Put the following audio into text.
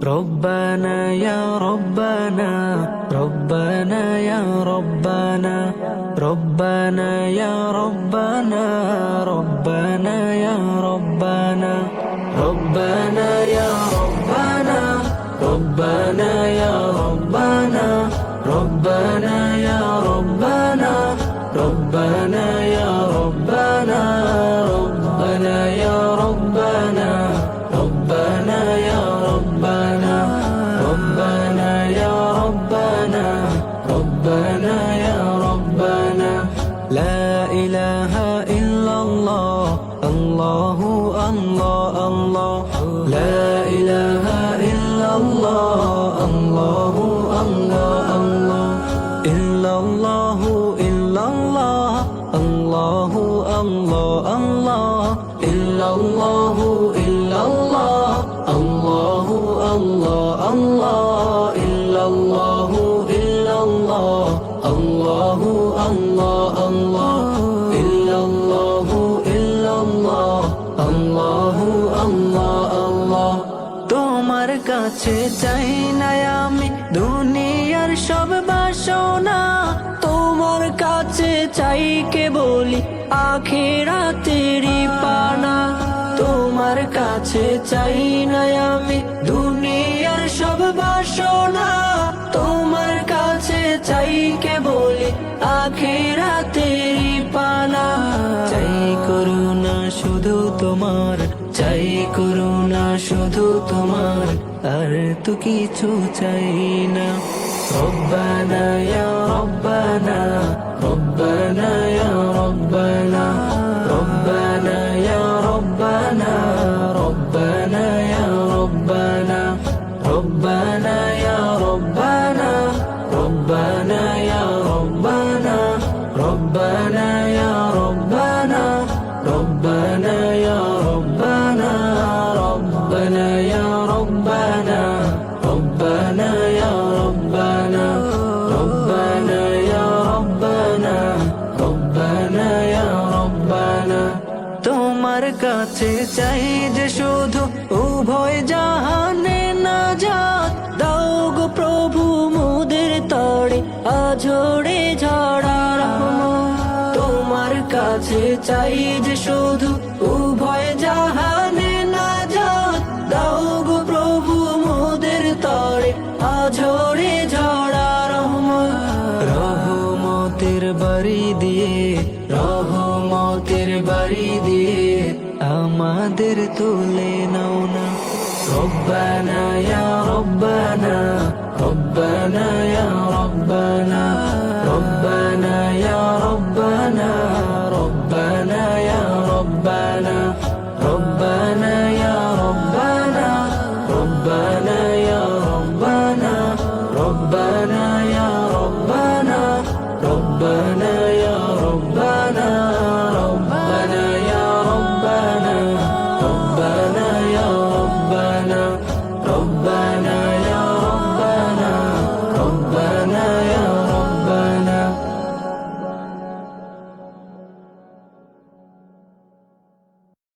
ربنا يا ربنا ربنا يا ربنا ربنا يا ربنا ربنا يا ربنا ربنا يا ربنا ربنا يا ربنا ربنا يا ربنا ربنا يا ربنا ربنا يا ربنا ربنا يا ربنا ربنا يا ربنا ربنا يا ربنا لا إله إلا الله الله الله الله لا إله إلا الله الله الله الله إلا الله إلا الله الله الله الله إلا الله إلا الله الله الله الله إلا الله إلا الله الله الله الله إلا الله إلا الله الله الله الله তোমার কাছে চাই না আমি দুনিয়ার সব বাসনা তোমার কাছে চাই কেবলি আখিরাতেরই পানা তোমার কাছে চাই না আমি দুনিয়ার সব বাসনা তোমার কাছে চাই কেবলি আখিরাতেরই পানা চাই করুণা শুধু তোমার চাই করুণা শুধু তোমার আর তো কিছু চাই না ربنا يا ربنا ربنا يا ربنا ربنا يا ربنا ربنا يا ربنا ربنا يا ربنا ربنا يا ربنا ربنا يا ربنا ربنا يا ربنا ربنا يا ربنا ربنا يا ربنا ربنا يا ربنا ربنا يا ربنا তোমার কাছে চাই যে শুধু উভয় জাহানে নাজাত দাও গো প্রভু মোদের তরে আঝরে ঝরা রহমত তোমার কাছে চাই যে শুধু উভয় জাহানে নাজাত দাও গো প্রভু মোদের তরে আঝরে ঝরা রহমত রহমতের বাড়ি দিয়ে রহমতের বাড়ি দিয়ে আমাদের তুলে নাও না ربنا يا ربنا ربنا يا ربنا ربنا يا ربنا